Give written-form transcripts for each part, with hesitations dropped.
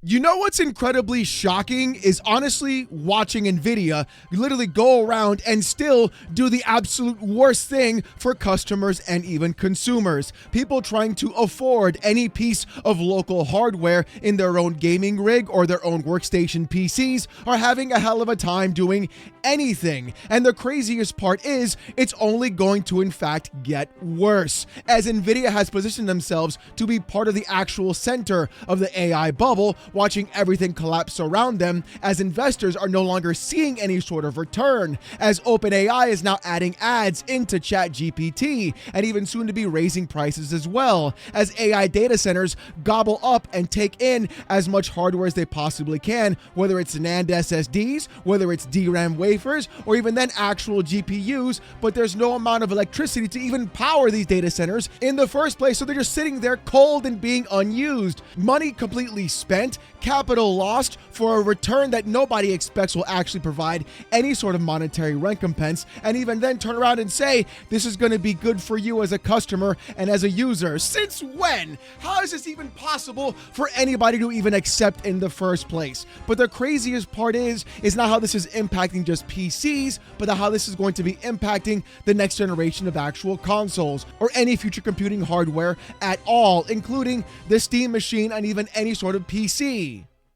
You know what's incredibly shocking is honestly watching NVIDIA literally go around and still do the absolute worst thing for customers and even consumers. People trying to afford any piece of local hardware in their own gaming rig or their own workstation PCs are having a hell of a time doing anything. And the craziest part is it's only going to in fact get worse, as NVIDIA has positioned themselves to be part of the actual center of the AI bubble, watching everything collapse around them, as investors are no longer seeing any sort of return, as OpenAI is now adding ads into ChatGPT and even soon to be raising prices as well, as AI data centers gobble up and take in as much hardware as they possibly can, whether it's NAND SSDs, whether it's DRAM wafers, or even then actual GPUs, but there's no amount of electricity to even power these data centers in the first place, so they're just sitting there cold and being unused. Money completely spent, capital lost for a return that nobody expects will actually provide any sort of monetary recompense, and even then turn around and say this is going to be good for you as a customer and as a user. Since when? How is this even possible for anybody to even accept in the first place? But the craziest part is not how this is impacting just PCs, but how this is going to be impacting the next generation of actual consoles or any future computing hardware at all, including the Steam machine and even any sort of PC.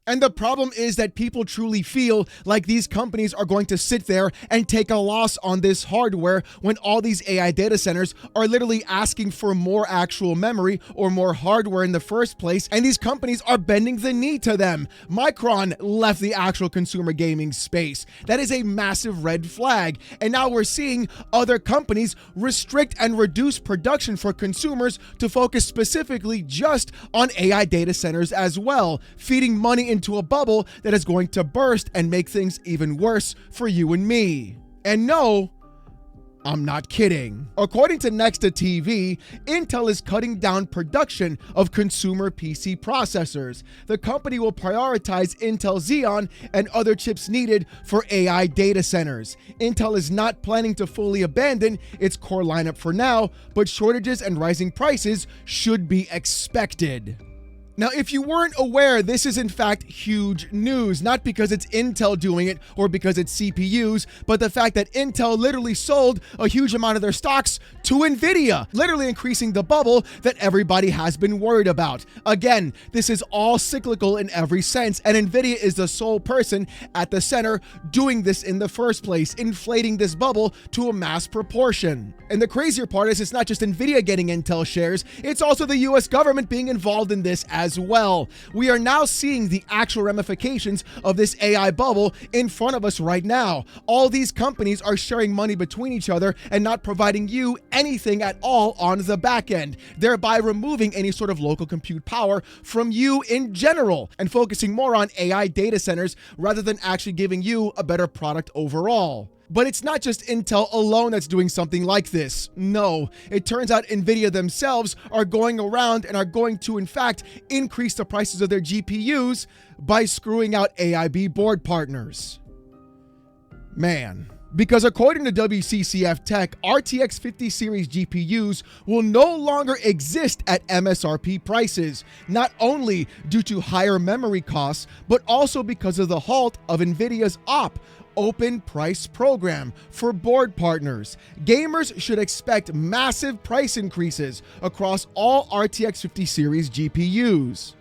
And the problem is that people truly feel like these companies are going to sit there and take a loss on this hardware when all these AI data centers are literally asking for more actual memory or more hardware in the first place, and these companies are bending the knee to them. Micron left the actual consumer gaming space. That is a massive red flag. And now we're seeing other companies restrict and reduce production for consumers to focus specifically just on AI data centers as well, feeding money into a bubble that is going to burst and make things even worse for you and me. And no, I'm not kidding. According to Nexa TV, Intel is cutting down production of consumer PC processors. The company will prioritize Intel Xeon and other chips needed for AI data centers. Intel is not planning to fully abandon its core lineup for now, but shortages and rising prices should be expected. Now, if you weren't aware, this is in fact huge news, not because it's Intel doing it or because it's CPUs, but the fact that Intel literally sold a huge amount of their stocks to NVIDIA, literally increasing the bubble that everybody has been worried about. Again, this is all cyclical in every sense, and NVIDIA is the sole person at the center doing this in the first place, inflating this bubble to a mass proportion. And the crazier part is it's not just NVIDIA getting Intel shares, it's also the US government being involved in this as well. We are now seeing the actual ramifications of this AI bubble in front of us right now. All these companies are sharing money between each other and not providing you anything at all on the back end, thereby removing any sort of local compute power from you in general and focusing more on AI data centers rather than actually giving you a better product overall. But it's not just Intel alone that's doing something like this. No, it turns out NVIDIA themselves are going around and are going to, in fact, increase the prices of their GPUs by screwing out AIB board partners. Man. Because according to WCCF Tech, RTX 50 series GPUs will no longer exist at MSRP prices, not only due to higher memory costs, but also because of the halt of NVIDIA's open price program for board partners. Gamers should expect massive price increases across all RTX 50 series GPUs.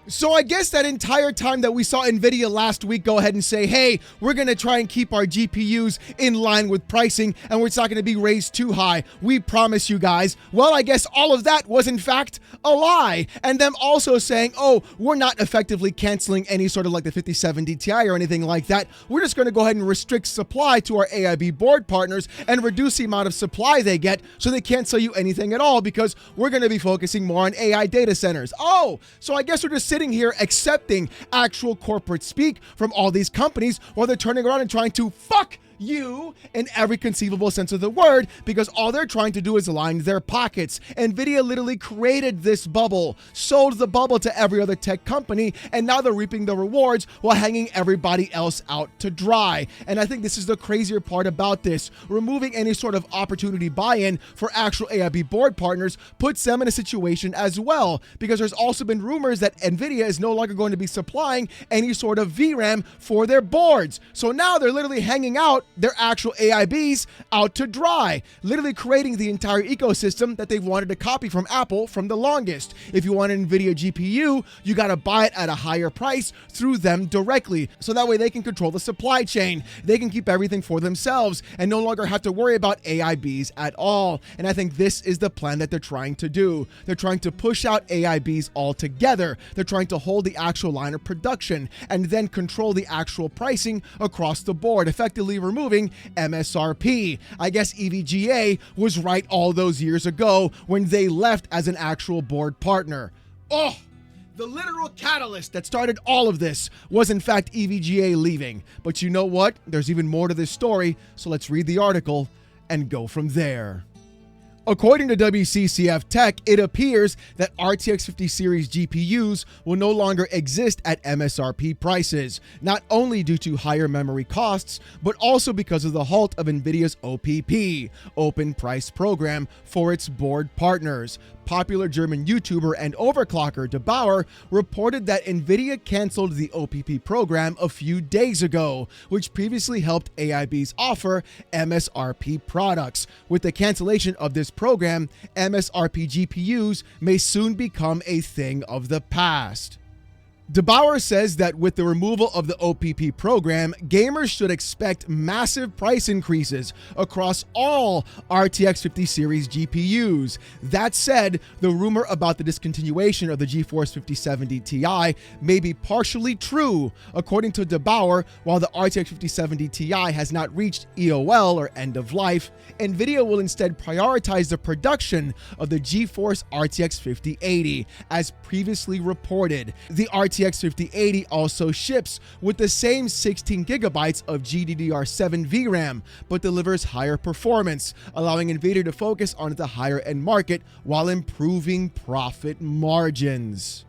So I guess that entire time that we saw NVIDIA last week go ahead and say, hey, we're going to try and keep our GPUs in line with pricing and it's not going to be raised too high, we promise you guys. Well, I guess all of that was in fact a lie. And them also saying, oh, we're not effectively canceling any sort of like the 5070 Ti or anything like that. We're just going to go ahead and restrict supply to our AIB board partners and reduce the amount of supply they get so they can't sell you anything at all because we're going to be focusing more on AI data centers. Oh, so I guess we're just sitting here accepting actual corporate speak from all these companies while they're turning around and trying to fuck you in every conceivable sense of the word, because all they're trying to do is line their pockets. NVIDIA literally created this bubble, sold the bubble to every other tech company, and now they're reaping the rewards while hanging everybody else out to dry. And I think this is the crazier part about this. Removing any sort of opportunity buy-in for actual AIB board partners puts them in a situation as well, because there's also been rumors that NVIDIA is no longer going to be supplying any sort of VRAM for their boards. So now they're literally hanging out their actual AIBs out to dry, literally creating the entire ecosystem that they've wanted to copy from Apple from the longest. If you want an NVIDIA GPU, you got to buy it at a higher price through them directly. So that way they can control the supply chain. They can keep everything for themselves and no longer have to worry about AIBs at all. And I think this is the plan that they're trying to do. They're trying to push out AIBs altogether. They're trying to hold the actual line of production and then control the actual pricing across the board, effectively removing MSRP. I guess EVGA was right all those years ago when they left as an actual board partner. Oh, the literal catalyst that started all of this was in fact EVGA leaving. But you know what? There's even more to this story, so let's read the article and go from there. According to WCCF Tech, it appears that RTX 50 series GPUs will no longer exist at MSRP prices, not only due to higher memory costs, but also because of the halt of NVIDIA's OPP, Open Price Program, for its board partners. Popular German YouTuber and overclocker DeBauer reported that NVIDIA canceled the OPP program a few days ago, which previously helped AIBs offer MSRP products. With the cancellation of this program, MSRP GPUs may soon become a thing of the past. DeBauer says that with the removal of the OPP program, gamers should expect massive price increases across all RTX 50 series GPUs. That said, the rumor about the discontinuation of the GeForce 5070 Ti may be partially true. According to DeBauer, while the RTX 5070 Ti has not reached EOL or end of life, NVIDIA will instead prioritize the production of the GeForce RTX 5080, as previously reported. The RTX 5080 also ships with the same 16 gigabytes of GDDR7 VRAM, but delivers higher performance, allowing NVIDIA to focus on the higher end market while improving profit margins.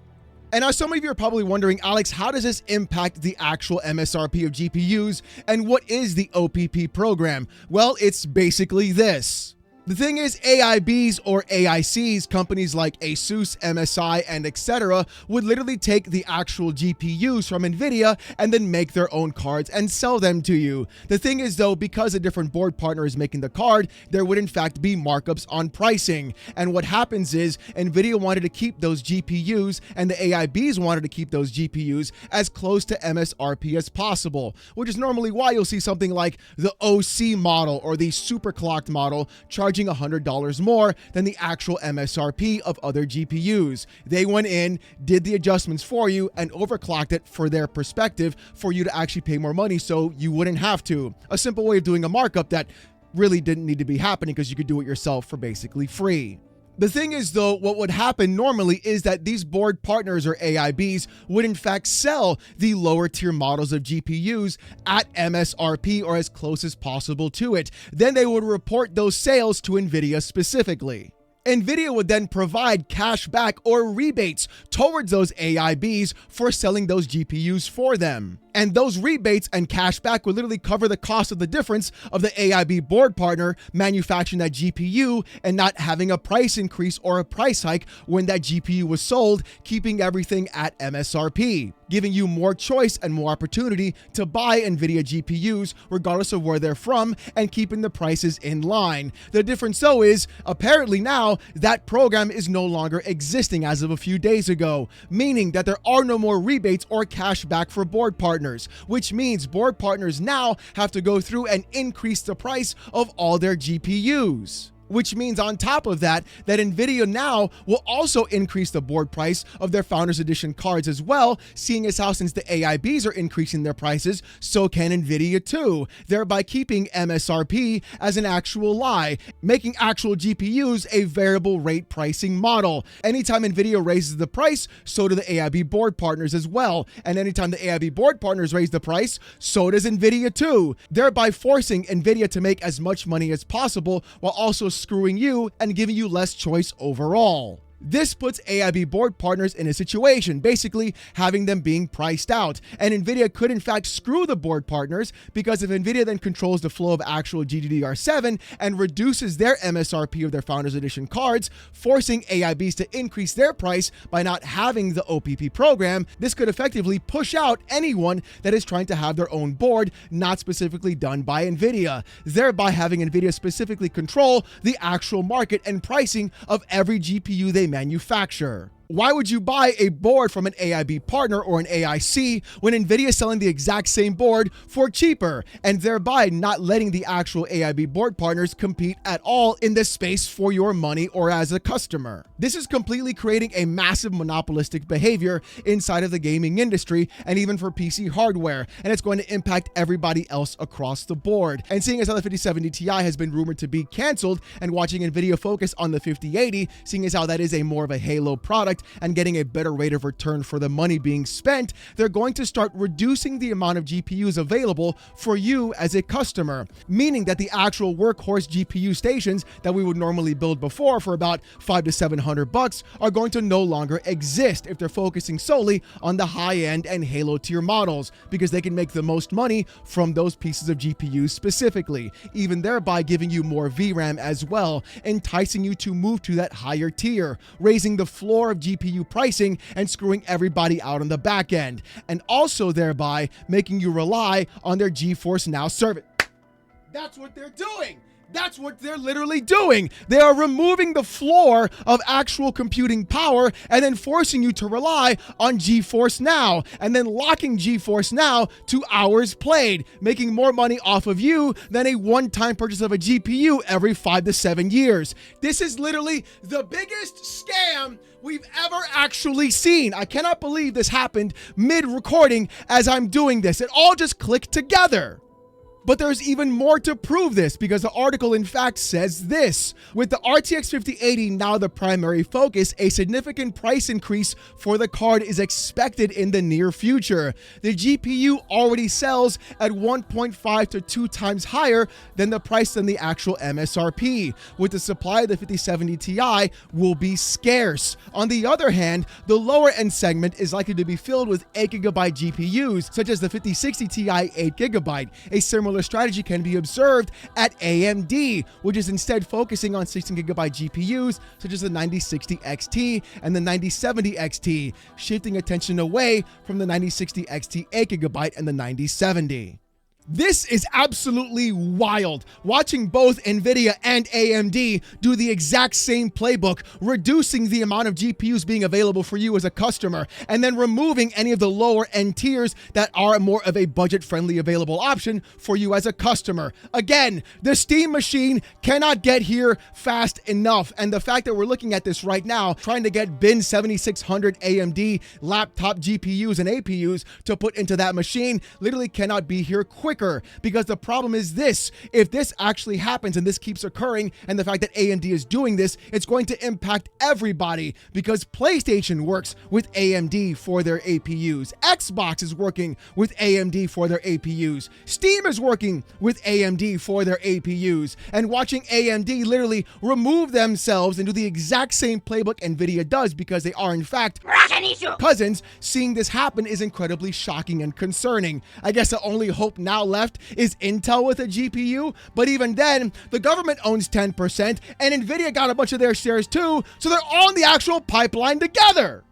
And now some of you are probably wondering, Alex, how does this impact the actual MSRP of GPUs, and what is the OPP program? Well, it's basically this. The thing is, AIBs or AICs, companies like ASUS, MSI, and etc., would literally take the actual GPUs from NVIDIA and then make their own cards and sell them to you. The thing is, though, because a different board partner is making the card, there would in fact be markups on pricing. And what happens is, NVIDIA wanted to keep those GPUs and the AIBs wanted to keep those GPUs as close to MSRP as possible, which is normally why you'll see something like the OC model or the superclocked model charging $100 more than the actual MSRP of other GPUs. They went in, did the adjustments for you, and overclocked it for their perspective for you to actually pay more money so you wouldn't have to. A simple way of doing a markup that really didn't need to be happening because you could do it yourself for basically free. The thing is, though, what would happen normally is that these board partners or AIBs would in fact sell the lower tier models of GPUs at MSRP or as close as possible to it. Then they would report those sales to NVIDIA specifically. NVIDIA would then provide cash back or rebates towards those AIBs for selling those GPUs for them. And those rebates and cash back would literally cover the cost of the difference of the AIB board partner manufacturing that GPU and not having a price increase or a price hike when that GPU was sold, keeping everything at MSRP, giving you more choice and more opportunity to buy NVIDIA GPUs regardless of where they're from and keeping the prices in line. The difference, though, is apparently now that program is no longer existing as of a few days ago, meaning that there are no more rebates or cash back for board partners, which means board partners now have to go through and increase the price of all their GPUs. which means on top of that, that NVIDIA now will also increase the board price of their Founders Edition cards as well, seeing as how since the AIBs are increasing their prices, so can NVIDIA too, thereby keeping MSRP as an actual lie, making actual GPUs a variable rate pricing model. Anytime NVIDIA raises the price, so do the AIB board partners as well. And anytime the AIB board partners raise the price, so does NVIDIA too, thereby forcing NVIDIA to make as much money as possible while also screwing you and giving you less choice overall. This puts AIB board partners in a situation, basically having them being priced out. And NVIDIA could in fact screw the board partners, because if NVIDIA then controls the flow of actual GDDR7 and reduces their MSRP of their Founders Edition cards, forcing AIBs to increase their price by not having the OPP program, this could effectively push out anyone that is trying to have their own board not specifically done by NVIDIA, thereby having NVIDIA specifically control the actual market and pricing of every GPU they manufacture. Why would you buy a board from an AIB partner or an AIC when NVIDIA is selling the exact same board for cheaper, and thereby not letting the actual AIB board partners compete at all in this space for your money or as a customer? This is completely creating a massive monopolistic behavior inside of the gaming industry and even for PC hardware, and it's going to impact everybody else across the board. And seeing as how the 5070 Ti has been rumored to be canceled, and watching NVIDIA focus on the 5080, seeing as how that is a more of a Halo product and getting a better rate of return for the money being spent, they're going to start reducing the amount of GPUs available for you as a customer, meaning that the actual workhorse GPU stations that we would normally build before for about $500 to $700 are going to no longer exist if they're focusing solely on the high-end and Halo tier models, because they can make the most money from those pieces of GPUs specifically, even thereby giving you more VRAM as well, enticing you to move to that higher tier, raising the floor of GPU pricing and screwing everybody out on the back end, and also thereby making you rely on their GeForce Now service. That's what they're doing. That's what they're literally doing. They are removing the floor of actual computing power and then forcing you to rely on GeForce Now, and then locking GeForce Now to hours played, making more money off of you than a one-time purchase of a GPU every 5 to 7 years. This is literally the biggest scam we've ever actually seen. I cannot believe this happened mid-recording as I'm doing this. It all just clicked together. But there's even more to prove this, because the article in fact says this: with the RTX 5080 now the primary focus, a significant price increase for the card is expected in the near future. The GPU already sells at 1.5 to 2 times higher than the price than the actual MSRP. With the supply of the 5070 Ti will be scarce. On the other hand, the lower end segment is likely to be filled with 8GB GPUs, such as the 5060 Ti 8GB. A similar strategy can be observed at AMD, which is instead focusing on 16GB GPUs such as the 9060 XT and the 9070 XT, shifting attention away from the 9060 XT 8GB and the 9070. This is absolutely wild. Watching both NVIDIA and AMD do the exact same playbook, reducing the amount of GPUs being available for you as a customer, and then removing any of the lower end tiers that are more of a budget-friendly available option for you as a customer. Again, the Steam machine cannot get here fast enough, and the fact that we're looking at this right now, trying to get bin 7600 AMD laptop GPUs and APUs to put into that machine, literally cannot be here quicker. Because the problem is this: if this actually happens and this keeps occurring, and the fact that AMD is doing this, it's going to impact everybody, because PlayStation works with AMD for their APUs, Xbox is working with AMD for their APUs, Steam is working with AMD for their APUs, and watching AMD literally remove themselves and do the exact same playbook NVIDIA does, because they are in fact cousins, seeing this happen is incredibly shocking and concerning. I guess the only hope now left is Intel with a GPU, but even then, the government owns 10%, and NVIDIA got a bunch of their shares too, so they're all in the actual pipeline together.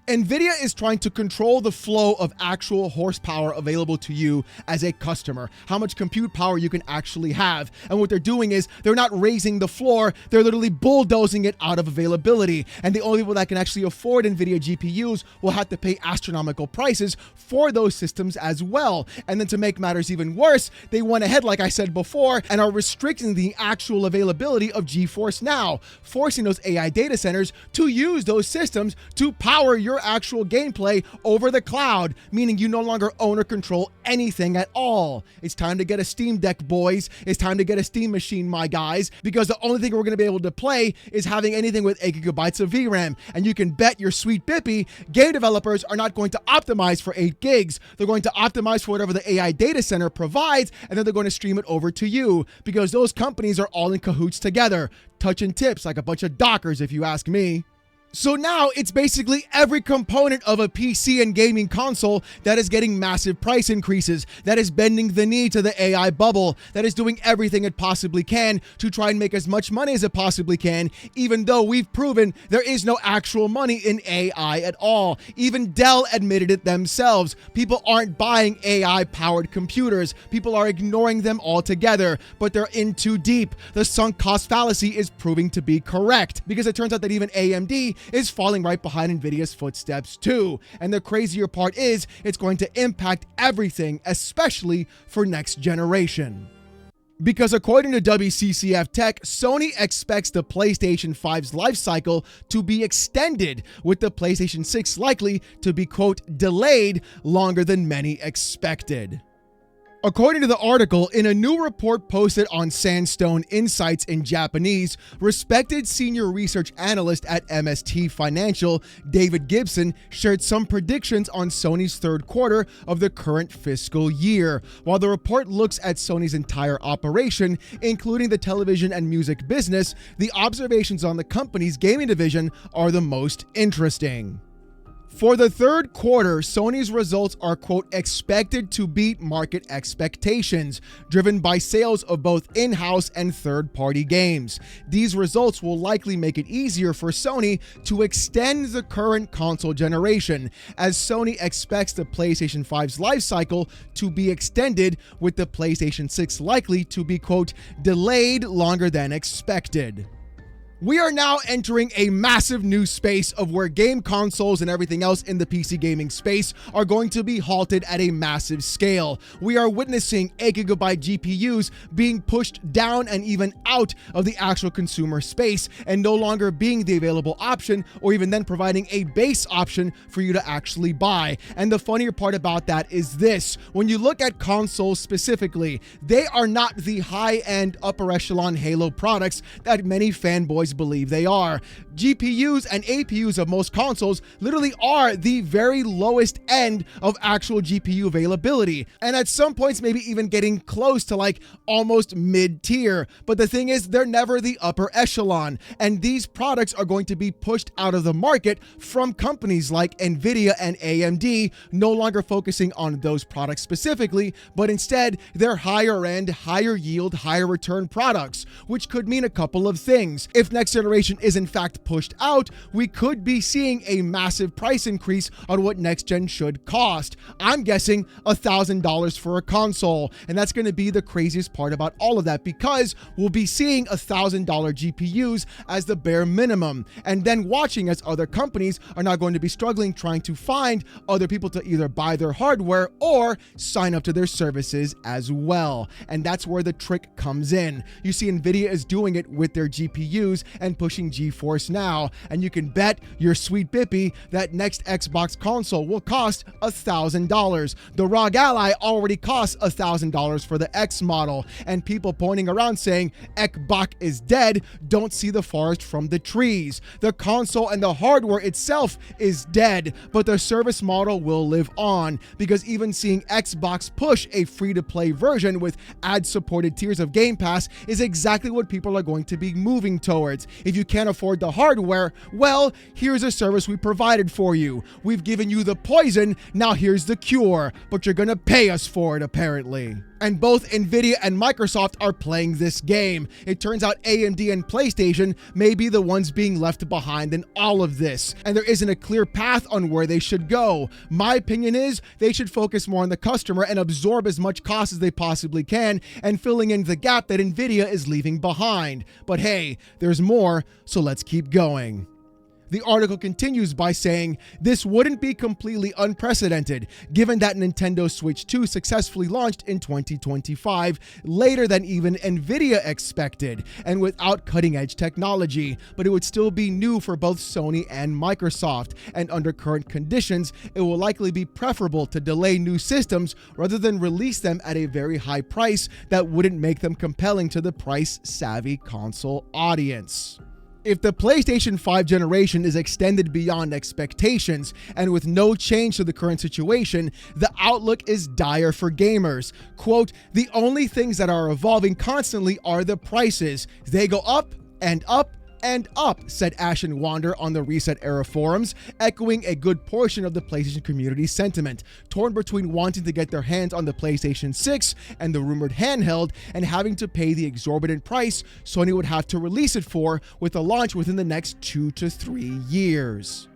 NVIDIA is trying to control the flow of actual horsepower available to you as a customer, how much compute power you can actually have. And what they're doing is they're not raising the floor, they're literally bulldozing it out of availability. And the only people that can actually afford NVIDIA GPUs will have to pay astronomical prices for those systems as well. And then to make matters even worse, they went ahead, like I said before, and are restricting the actual availability of GeForce Now, forcing those AI data centers to use those systems to power your actual gameplay over the cloud, meaning you no longer own or control anything at all. It's time to get a Steam Deck, boys. It's time to get a Steam machine, my guys, because the only thing we're going to be able to play is having anything with 8 gigabytes of VRAM. And you can bet your sweet bippy game developers are not going to optimize for 8 gigs. They're going to optimize for whatever the AI data center provides, and then they're going to stream it over to you, because those companies are all in cahoots together, touching tips like a bunch of dockers, if you ask me. So now it's basically every component of a PC and gaming console that is getting massive price increases, that is bending the knee to the AI bubble, that is doing everything it possibly can to try and make as much money as it possibly can, even though we've proven there is no actual money in AI at all. Even Dell admitted it themselves. People aren't buying AI-powered computers. People are ignoring them altogether, but they're in too deep. The sunk cost fallacy is proving to be correct, because it turns out that even AMD is falling right behind NVIDIA's footsteps too. And the crazier part is it's going to impact everything, especially for next generation. Because according to WCCF Tech, Sony expects the PlayStation 5's life cycle to be extended, with the PlayStation 6 likely to be, quote, delayed longer than many expected. According to the article, in a new report posted on Sandstone Insights in Japanese, respected senior research analyst at MST Financial, David Gibson, shared some predictions on Sony's third quarter of the current fiscal year. While the report looks at Sony's entire operation, including the television and music business, the observations on the company's gaming division are the most interesting. For the third quarter, Sony's results are, quote, expected to beat market expectations, driven by sales of both in-house and third-party games. These results will likely make it easier for Sony to extend the current console generation, as Sony expects the PlayStation 5's life cycle to be extended, with the PlayStation 6 likely to be, quote, delayed longer than expected. We are now entering a massive new space of where game consoles and everything else in the PC gaming space are going to be halted at a massive scale. We are witnessing 8 gigabyte GPUs being pushed down and even out of the actual consumer space, and no longer being the available option, or even then providing a base option for you to actually buy. And the funnier part about that is this: when you look at consoles specifically, they are not the high-end upper echelon Halo products that many fanboys believe they are. GPUs and APUs of most consoles literally are the very lowest end of actual GPU availability, and at some points maybe even getting close to like almost mid-tier. But the thing is, they're never the upper echelon, and these products are going to be pushed out of the market from companies like NVIDIA and AMD, no longer focusing on those products specifically, but instead they're higher end, higher yield, higher return products, which could mean a couple of things. If next generation is in fact pushed out, we could be seeing a massive price increase on what next gen should cost. I'm guessing $1,000 for a console, and that's going to be the craziest part about all of that, because we'll be seeing $1,000 GPUs as the bare minimum, and then watching as other companies are now going to be struggling trying to find other people to either buy their hardware or sign up to their services as well. And that's where the trick comes in. You see, NVIDIA is doing it with their GPUs and pushing GeForce Now, and you can bet your sweet bippy that next Xbox console will cost $1,000. The ROG Ally already costs $1,000 for the X model, and people pointing around saying Xbox is dead don't see the forest from the trees. The console and the hardware itself is dead, but the service model will live on, because even seeing Xbox push a free-to-play version with ad-supported tiers of Game Pass is exactly what people are going to be moving towards. If you can't afford the hardware, well, here's a service we provided for you. We've given you the poison, now here's the cure, but you're gonna pay us for it, apparently. And both Nvidia and Microsoft are playing this game. It turns out AMD and PlayStation may be the ones being left behind in all of this, and there isn't a clear path on where they should go. My opinion is they should focus more on the customer and absorb as much cost as they possibly can, and filling in the gap that Nvidia is leaving behind. But hey, there's more, so let's keep going. The article continues by saying this wouldn't be completely unprecedented, given that Nintendo Switch 2 successfully launched in 2025, later than even Nvidia expected, and without cutting-edge technology. But it would still be new for both Sony and Microsoft, and under current conditions, it will likely be preferable to delay new systems rather than release them at a very high price that wouldn't make them compelling to the price-savvy console audience. If the PlayStation 5 generation is extended beyond expectations and with no change to the current situation, the outlook is dire for gamers. Quote, "The only things that are evolving constantly are the prices. They go up and up and up," said Ashen Wander on the Reset Era forums, echoing a good portion of the PlayStation community sentiment, torn between wanting to get their hands on the PlayStation 6 and the rumored handheld and having to pay the exorbitant price Sony would have to release it for with a launch within the next 2 to 3 years.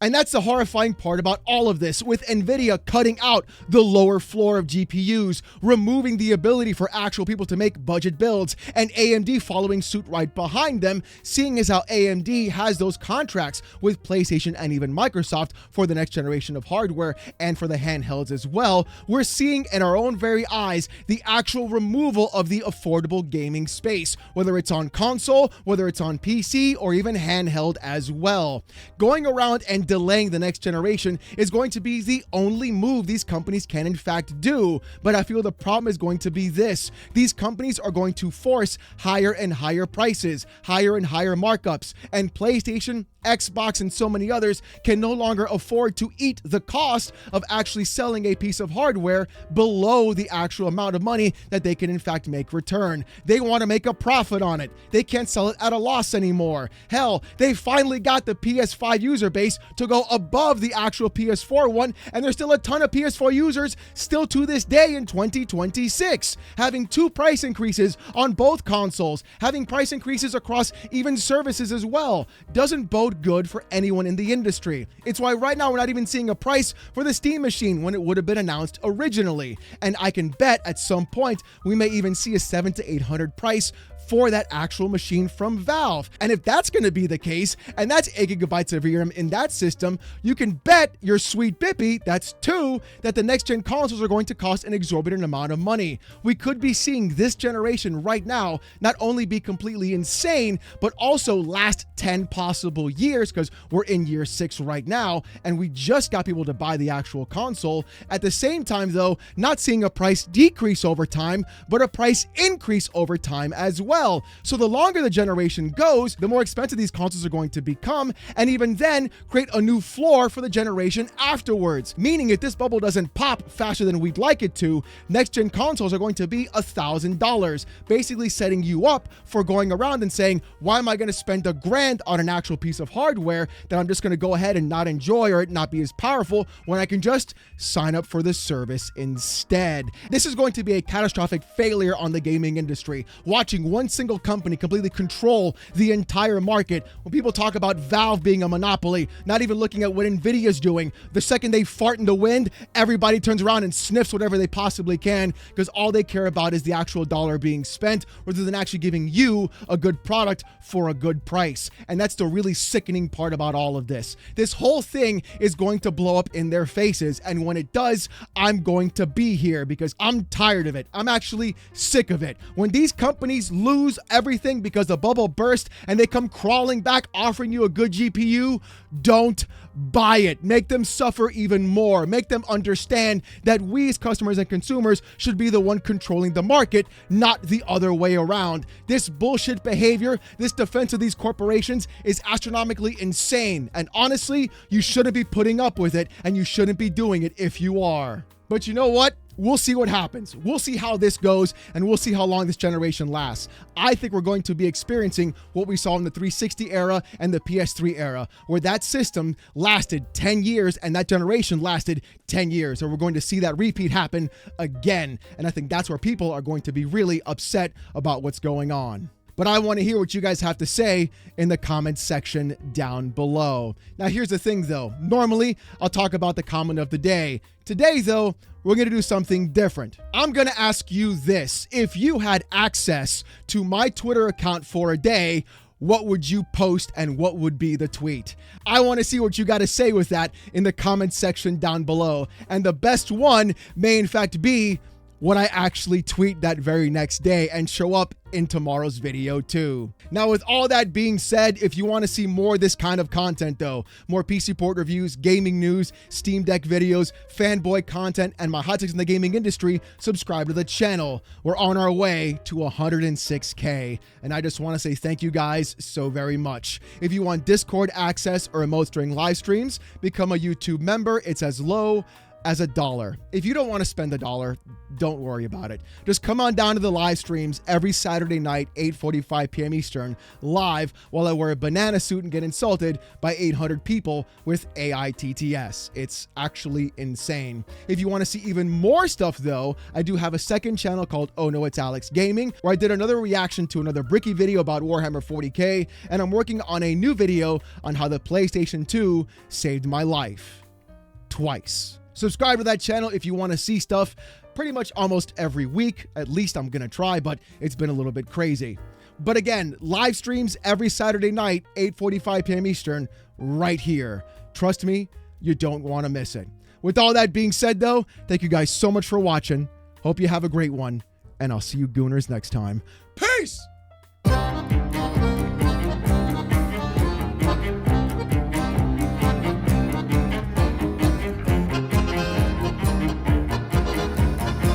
And that's the horrifying part about all of this, with Nvidia cutting out the lower floor of GPUs, removing the ability for actual people to make budget builds, and AMD following suit right behind them, seeing as how AMD has those contracts with PlayStation and even Microsoft for the next generation of hardware and for the handhelds as well. We're seeing in our own very eyes the actual removal of the affordable gaming space, whether it's on console, whether it's on PC, or even handheld as well. Going around and delaying the next generation is going to be the only move these companies can in fact do. But I feel the problem is going to be this. These companies are going to force higher and higher prices, higher and higher markups, and PlayStation, Xbox, and so many others can no longer afford to eat the cost of actually selling a piece of hardware below the actual amount of money that they can in fact make return. They want to make a profit on it. They can't sell it at a loss anymore. Hell, they finally got the PS5 user base to go above the actual PS4 one, and there's still a ton of PS4 users still to this day in 2026, having 2 price increases on both consoles, having price increases across even services as well. Doesn't bode good for anyone in the industry. It's why right now we're not even seeing a price for the Steam machine when it would have been announced originally. And I can bet at some point we may even see a $700 to $800 price for that actual machine from Valve. And if that's going to be the case, and that's 8 gigabytes of VRAM in that system, you can bet your sweet bippy, that's 2, that the next gen consoles are going to cost an exorbitant amount of money. We could be seeing this generation right now not only be completely insane, but also last 10 possible years, because we're in year 6 right now, and we just got people to buy the actual console. At the same time, though, not seeing a price decrease over time, but a price increase over time as well. So the longer the generation goes, the more expensive these consoles are going to become, and even then create a new floor for the generation afterwards. Meaning if this bubble doesn't pop faster than we'd like it to, next gen consoles are going to be $1,000, basically setting you up for going around and saying, why am I going to spend $1,000 on an actual piece of hardware that I'm just going to go ahead and not enjoy or it not be as powerful when I can just sign up for the service instead? This is going to be a catastrophic failure on the gaming industry. Watching one single company completely control the entire market. When people talk about Valve being a monopoly, not even looking at what Nvidia's doing, the second they fart in the wind, everybody turns around and sniffs whatever they possibly can, because all they care about is the actual dollar being spent rather than actually giving you a good product for a good price. And that's the really sickening part about all of this. This whole thing is going to blow up in their faces, and when it does, I'm going to be here because I'm tired of it. I'm actually sick of it. When these companies lose everything because the bubble burst and they come crawling back offering you a good GPU, don't buy it. Make them suffer even more. Make them understand that we as customers and consumers should be the one controlling the market, not the other way around. This bullshit behavior, this defense of these corporations is astronomically insane. And honestly, you shouldn't be putting up with it, and you shouldn't be doing it if you are. But you know what? we'll see what happens. We'll see how this goes, and we'll see how long this generation lasts. I think we're going to be experiencing what we saw in the 360 era and the PS3 era, where that system lasted 10 years and that generation lasted 10 years. So we're going to see that repeat happen again. And I think that's where people are going to be really upset about what's going on. But I want to hear what you guys have to say in the comments section down below. Now, here's the thing, though. Normally, I'll talk about the comment of the day. Today, though, we're going to do something different. I'm going to ask you this. If you had access to my Twitter account for a day, what would you post and what would be the tweet? I want to see what you got to say with that in the comments section down below. And the best one may, in fact, be what I actually tweet that very next day and show up in tomorrow's video too. Now, with all that being said, if you want to see more of this kind of content though, more PC port reviews, gaming news, Steam Deck videos, fanboy content, and my hot takes in the gaming industry, subscribe to the channel. We're on our way to 106K, and I just want to say thank you guys so very much. If you want Discord access or emotes during live streams, become a YouTube member. It's as low as $1. If you don't want to spend $1, don't worry about it. Just come on down to the live streams every Saturday night, 8:45 p.m. Eastern, live while I wear a banana suit and get insulted by 800 people with AITTS. It's actually insane. If you want to see even more stuff though, I do have a second channel called Oh No It's Alex Gaming, where I did another reaction to another Bricky video about Warhammer 40K, and I'm working on a new video on how the PlayStation 2 saved my life. Twice. Subscribe to that channel if you want to see stuff pretty much almost every week. At least I'm going to try, but it's been a little bit crazy. But again, live streams every Saturday night, 8:45 p.m. Eastern, right here. Trust me, you don't want to miss it. With all that being said, though, thank you guys so much for watching. Hope you have a great one, and I'll see you gooners next time. Peace!